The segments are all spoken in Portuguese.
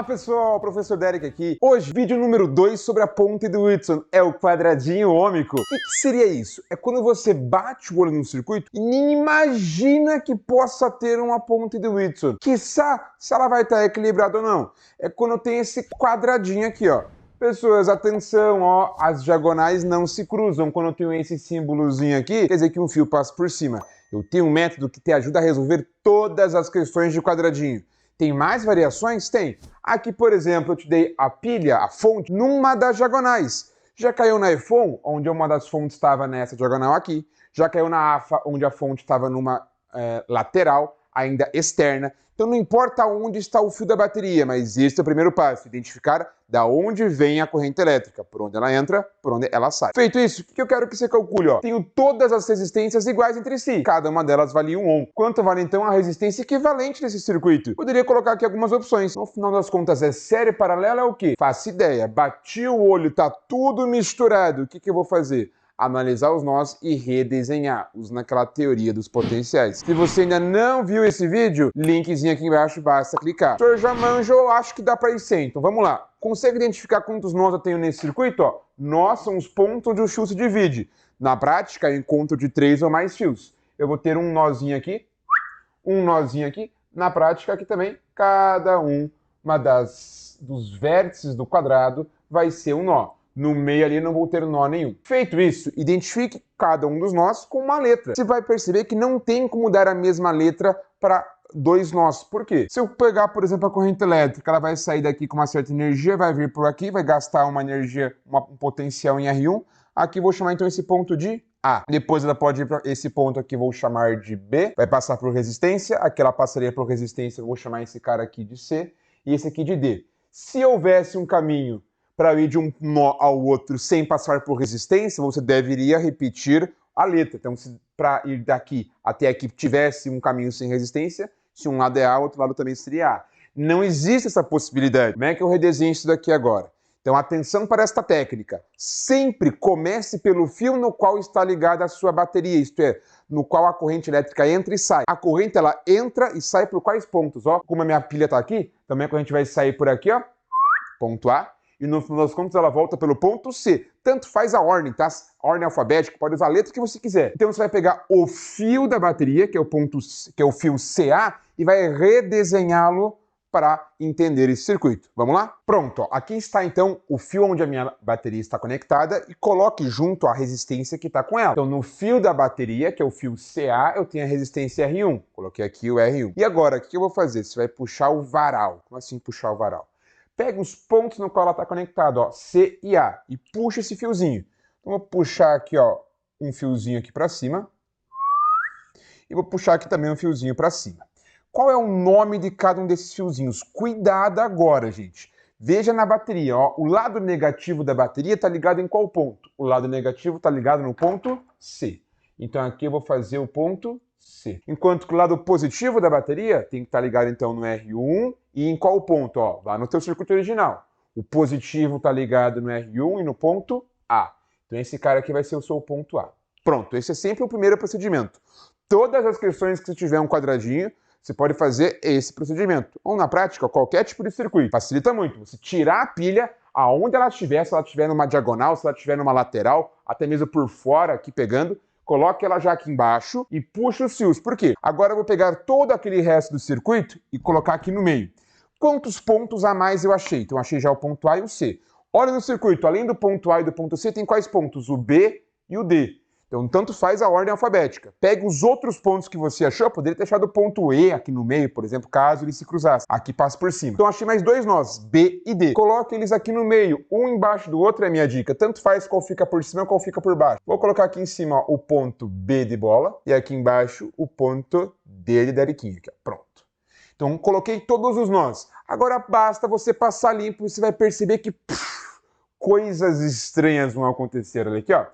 pessoal, professor Derek aqui. Hoje, vídeo número 2 sobre a ponte do Whitson. É o quadradinho ômico. O que seria isso? É quando você bate o olho no circuito e nem imagina que possa ter uma ponte do Whitson. Quiçá se ela vai estar equilibrada ou não. É quando tem esse quadradinho aqui, ó. Pessoas, atenção, ó, as diagonais não se cruzam. Quando eu tenho esse símbolozinho aqui, quer dizer que um fio passa por cima. Eu tenho um método que te ajuda a resolver todas as questões de quadradinho. Tem mais variações? Tem. Aqui, por exemplo, eu te dei a pilha, a fonte, numa das diagonais. Já caiu na EFON, onde uma das fontes estava nessa diagonal aqui. Já caiu na AFA, onde a fonte estava numa lateral, ainda externa. Então não importa onde está o fio da bateria, mas este é o primeiro passo, identificar da onde vem a corrente elétrica, por onde ela entra, por onde ela sai. Feito isso, o que eu quero que você calcule? Ó? Tenho todas as resistências iguais entre si, cada uma delas vale 1 ohm. Quanto vale então a resistência equivalente desse circuito? Poderia colocar aqui algumas opções. No final das contas, é série paralela é o quê? Faço ideia, bati o olho, tá tudo misturado, o que eu vou fazer? Analisar os nós e redesenhar, usando aquela teoria dos potenciais. Se você ainda não viu esse vídeo, linkzinho aqui embaixo, basta clicar. O senhor já manjou, acho que dá para ir sem, então vamos lá. Consegue identificar quantos nós eu tenho nesse circuito? Ó, nós são os pontos onde o fio se divide. Na prática, eu encontro de 3 ou mais fios. Eu vou ter um nozinho aqui, um nozinho aqui. Na prática, aqui também, cada uma dos vértices do quadrado vai ser um nó. No meio ali não vou ter nó nenhum. Feito isso, identifique cada um dos nós com uma letra. Você vai perceber que não tem como dar a mesma letra para dois nós. Por quê? Se eu pegar, por exemplo, a corrente elétrica, ela vai sair daqui com uma certa energia, vai vir por aqui, vai gastar uma energia, um potencial em R1. Aqui vou chamar então esse ponto de A. Depois ela pode ir para esse ponto aqui, vou chamar de B. Vai passar por resistência. Aqui ela passaria por resistência, eu vou chamar esse cara aqui de C. E esse aqui de D. Se houvesse um caminho para ir de um nó ao outro sem passar por resistência, você deveria repetir a letra. Então, se para ir daqui até aqui tivesse um caminho sem resistência, se um lado é A, o outro lado também seria A. Não existe essa possibilidade. Como é que eu redesenho isso daqui agora? Então, atenção para esta técnica. Sempre comece pelo fio no qual está ligada a sua bateria, isto é, no qual a corrente elétrica entra e sai. A corrente, ela entra e sai por quais pontos? Ó, como a minha pilha está aqui, também a corrente vai sair por aqui, ó, ponto A. E no final das contas ela volta pelo ponto C. Tanto faz a ordem, tá? A ordem alfabética, pode usar a letra que você quiser. Então você vai pegar o fio da bateria, que é o ponto, que é o fio CA, e vai redesenhá-lo para entender esse circuito. Vamos lá? Pronto, ó. Aqui está então o fio onde a minha bateria está conectada e coloque junto a resistência que está com ela. Então no fio da bateria, que é o fio CA, eu tenho a resistência R1. Coloquei aqui o R1. E agora, o que eu vou fazer? Você vai puxar o varal. Como assim puxar o varal? Pega os pontos no qual ela está conectada, ó, C e A, e puxa esse fiozinho. Então, vou puxar aqui, ó, um fiozinho aqui para cima. E vou puxar aqui também um fiozinho para cima. Qual é o nome de cada um desses fiozinhos? Cuidado agora, gente. Veja na bateria, ó, o lado negativo da bateria está ligado em qual ponto? O lado negativo está ligado no ponto C. Então, aqui eu vou fazer o ponto C. Enquanto que o lado positivo da bateria tem que estar ligado então no R1 e em qual ponto? Ó, lá no teu circuito original. O positivo está ligado no R1 e no ponto A. Então esse cara aqui vai ser o seu ponto A. Pronto, esse é sempre o primeiro procedimento. Todas as questões que você tiver um quadradinho, você pode fazer esse procedimento. Ou na prática, qualquer tipo de circuito. Facilita muito. Você tirar a pilha aonde ela estiver, se ela estiver numa diagonal, se ela estiver numa lateral, até mesmo por fora aqui pegando, coloque ela já aqui embaixo e puxa os fios. Por quê? Agora eu vou pegar todo aquele resto do circuito e colocar aqui no meio. Quantos pontos a mais eu achei? Então eu achei já o ponto A e o C. Olha no circuito, além do ponto A e do ponto C, tem quais pontos? O B e o D. Então tanto faz a ordem alfabética. Pegue os outros pontos que você achou, poderia ter achado o ponto E aqui no meio, por exemplo, caso ele se cruzasse. Aqui passa por cima. Então achei mais dois nós, B e D. Coloque eles aqui no meio, um embaixo do outro é a minha dica. Tanto faz qual fica por cima e qual fica por baixo. Vou colocar aqui em cima ó, o ponto B de bola e aqui embaixo o ponto D de Deriquinho. Aqui, ó. Pronto. Então coloquei todos os nós. Agora basta você passar limpo e você vai perceber que coisas estranhas vão acontecer. Olha aqui, ó.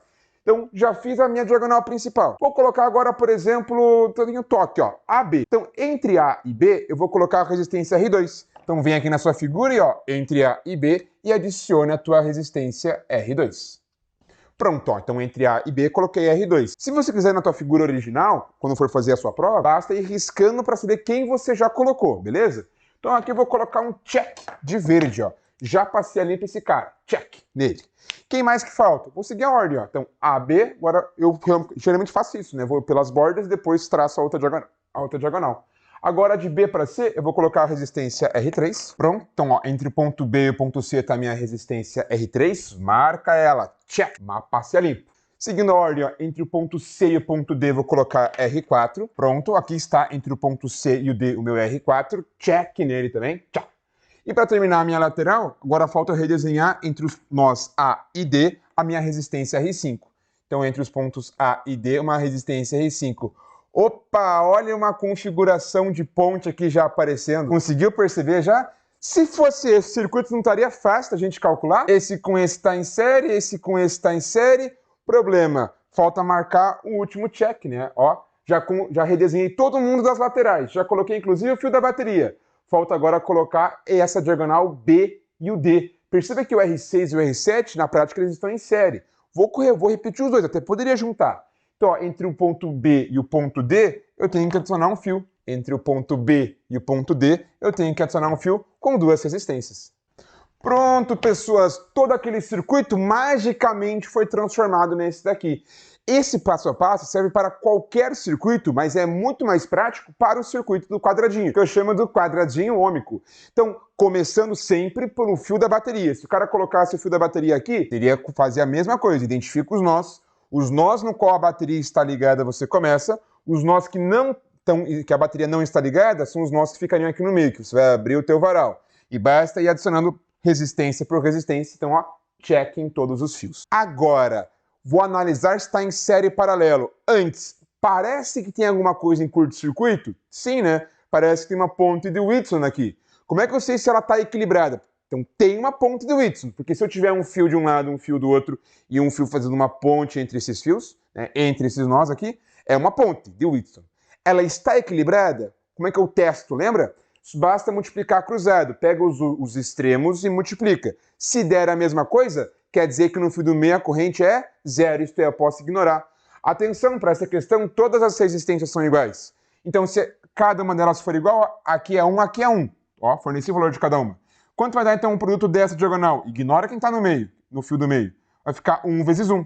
Então, já fiz a minha diagonal principal. Vou colocar agora, por exemplo, um toque, ó, AB. Então, entre A e B, eu vou colocar a resistência R2. Então, vem aqui na sua figura e, ó, entre A e B, e adicione a tua resistência R2. Pronto, ó, então entre A e B, coloquei R2. Se você quiser na tua figura original, quando for fazer a sua prova, basta ir riscando para saber quem você já colocou, beleza? Então aqui eu vou colocar um check de verde, ó. Já passei a limpo esse cara, check nele. Quem mais que falta? Vou seguir a ordem, ó. Então, A, B, agora eu geralmente faço isso, né? Vou pelas bordas e depois traço a outra diagonal. Agora, de B para C, eu vou colocar a resistência R3. Pronto. Então, ó, entre o ponto B e o ponto C está a minha resistência R3. Marca ela. Check. Passe a limpo. Seguindo a ordem, ó, entre o ponto C e o ponto D, vou colocar R4. Pronto. Aqui está, entre o ponto C e o D, o meu R4. Check nele também. Tchau. E para terminar a minha lateral, agora falta redesenhar entre os nós A e D a minha resistência R5. Então, entre os pontos A e D, uma resistência R5. Opa, olha uma configuração de ponte aqui já aparecendo. Conseguiu perceber já? Se fosse esse circuito, não estaria fácil a gente calcular? Esse com esse está em série, esse com esse está em série. Problema, falta marcar o último check, né? Ó, já redesenhei todo mundo das laterais. Já coloquei inclusive o fio da bateria. Falta agora colocar essa diagonal B e o D. Perceba que o R6 e o R7, na prática, eles estão em série. Vou repetir os dois, até poderia juntar. Então, ó, entre o ponto B e o ponto D, eu tenho que adicionar um fio. Entre o ponto B e o ponto D, eu tenho que adicionar um fio com duas resistências. Pronto, pessoas! Todo aquele circuito magicamente foi transformado nesse daqui. Esse passo a passo serve para qualquer circuito, mas é muito mais prático para o circuito do quadradinho, que eu chamo do quadradinho ômico. Então, começando sempre pelo fio da bateria. Se o cara colocasse o fio da bateria aqui, teria que fazer a mesma coisa. Identifica os nós. Os nós no qual a bateria está ligada, você começa. Os nós que a bateria não está ligada, são os nós que ficariam aqui no meio, que você vai abrir o teu varal. E basta ir adicionando resistência por resistência. Então, ó, check em todos os fios. Agora, vou analisar se está em série e paralelo. Antes, parece que tem alguma coisa em curto-circuito? Sim, né? Parece que tem uma ponte de Whitson aqui. Como é que eu sei se ela está equilibrada? Então tem uma ponte de Whitson, porque se eu tiver um fio de um lado, um fio do outro, e um fio fazendo uma ponte entre esses fios, né, entre esses nós aqui, é uma ponte de Whitson. Ela está equilibrada? Como é que eu testo, lembra? Basta multiplicar cruzado. Pega os extremos e multiplica. Se der a mesma coisa, quer dizer que no fio do meio a corrente é zero, isto é, eu posso ignorar. Atenção para essa questão, todas as resistências são iguais. Então, se cada uma delas for igual, aqui é 1, aqui é 1. Ó, forneci o valor de cada uma. Quanto vai dar, então, um produto dessa diagonal? Ignora quem está no meio, no fio do meio. Vai ficar 1 vezes 1.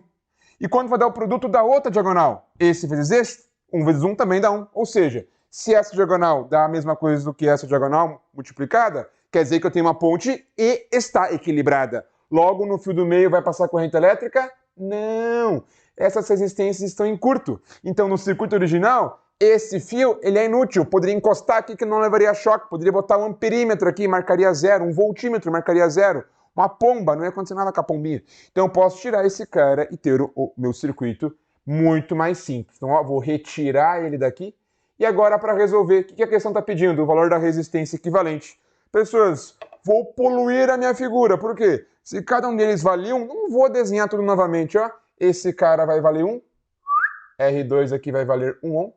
E quanto vai dar o produto da outra diagonal? Esse vezes este? 1 vezes 1 também dá 1. Ou seja, se essa diagonal dá a mesma coisa do que essa diagonal multiplicada, quer dizer que eu tenho uma ponte e está equilibrada. Logo, no fio do meio vai passar corrente elétrica? Não! Essas resistências estão em curto. Então, no circuito original, esse fio ele é inútil. Poderia encostar aqui que não levaria choque. Poderia botar um amperímetro aqui, marcaria zero. Um voltímetro, marcaria zero. Uma pomba, não ia acontecer nada com a pombinha. Então, eu posso tirar esse cara e ter o meu circuito muito mais simples. Então, ó, vou retirar ele daqui. E agora, para resolver, o que a questão está pedindo? O valor da resistência equivalente. Pessoas, vou poluir a minha figura. Por quê? Se cada um deles vale 1, não vou desenhar tudo novamente, ó. Esse cara vai valer 1. R2 aqui vai valer 1 ohm.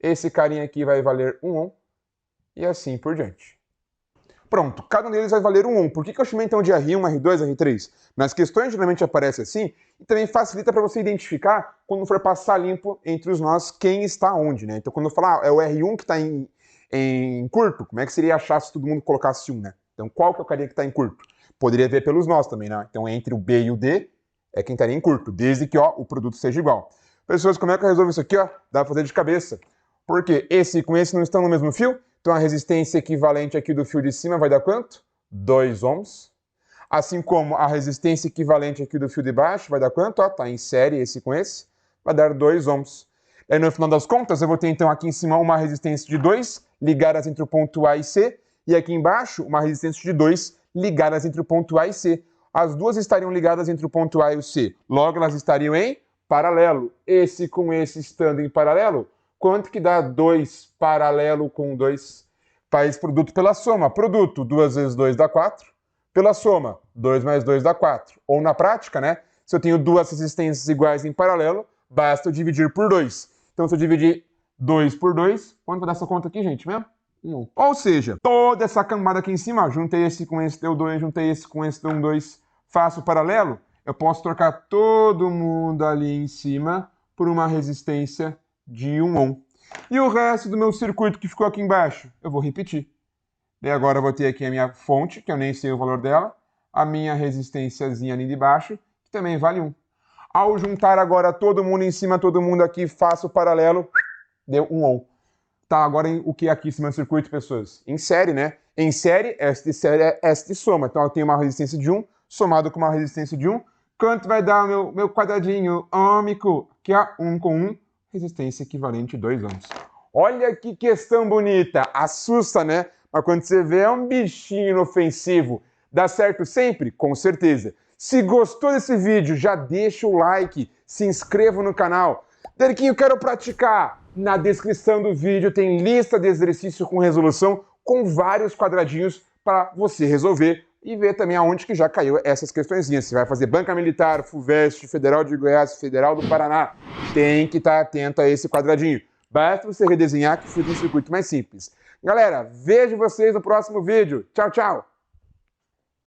Esse carinha aqui vai valer 1 ohm. E assim por diante. Pronto, cada um deles vai valer 1 ohm. Por que eu chamei então de R1, R2, R3? Nas questões geralmente aparece assim, e também facilita para você identificar, quando for passar limpo entre os nós, quem está onde, né? Então quando eu falar, é o R1 que está em curto, como é que seria achar se todo mundo colocasse 1, né? Então qual que é o carinha que está em curto? Poderia ver pelos nós também, né? Então entre o B e o D é quem estaria em curto, desde que ó, o produto seja igual. Pessoas, como é que eu resolvo isso aqui? Ó? Dá para fazer de cabeça. Porque esse com esse não estão no mesmo fio, então a resistência equivalente aqui do fio de cima vai dar quanto? 2 ohms. Assim como a resistência equivalente aqui do fio de baixo vai dar quanto? Ó, tá em série esse com esse, vai dar 2 ohms. Aí no final das contas eu vou ter então aqui em cima uma resistência de 2 ligadas entre o ponto A e C, e aqui embaixo uma resistência de 2 ligadas entre o ponto A e C. As duas estariam ligadas entre o ponto A e o C. Logo, elas estariam em paralelo. Esse com esse estando em paralelo, quanto que dá 2 paralelo com 2? Faz produto pela soma. Produto, 2 vezes 2 dá 4. Pela soma, 2 mais 2 dá 4. Ou na prática, né? Se eu tenho duas resistências iguais em paralelo, basta eu dividir por 2. Então, se eu dividir 2 por 2, quanto vai dar essa conta aqui, gente, mesmo? 1. Ou seja, toda essa cambada aqui em cima, ó, juntei esse com esse, deu 2, juntei esse com esse, deu 2, faço paralelo, eu posso trocar todo mundo ali em cima por uma resistência de 1 ohm. E o resto do meu circuito que ficou aqui embaixo, eu vou repetir. E agora eu vou ter aqui a minha fonte, que eu nem sei o valor dela, a minha resistênciazinha ali de baixo, que também vale 1. Ao juntar agora todo mundo em cima, todo mundo aqui, faço o paralelo, deu 1 ohm. Tá, agora o que é aqui em cima do circuito, pessoas? Em série, né? Em série, S de série é S de soma. Então eu tenho uma resistência de 1, somado com uma resistência de 1. Quanto vai dar o meu quadradinho ômico? Que é 1 com 1, resistência equivalente a 2 ohms. Olha que questão bonita, assusta, né? Mas quando você vê, é um bichinho inofensivo. Dá certo sempre? Com certeza. Se gostou desse vídeo, já deixa o like, se inscreva no canal. Deriquinho, quero praticar. Na descrição do vídeo tem lista de exercício com resolução, com vários quadradinhos para você resolver e ver também aonde que já caiu essas questõezinhas. Você vai fazer Banca Militar, FUVEST, Federal de Goiás, Federal do Paraná. Tem que estar atento a esse quadradinho. Basta você redesenhar que fica um circuito mais simples. Galera, vejo vocês no próximo vídeo. Tchau, tchau!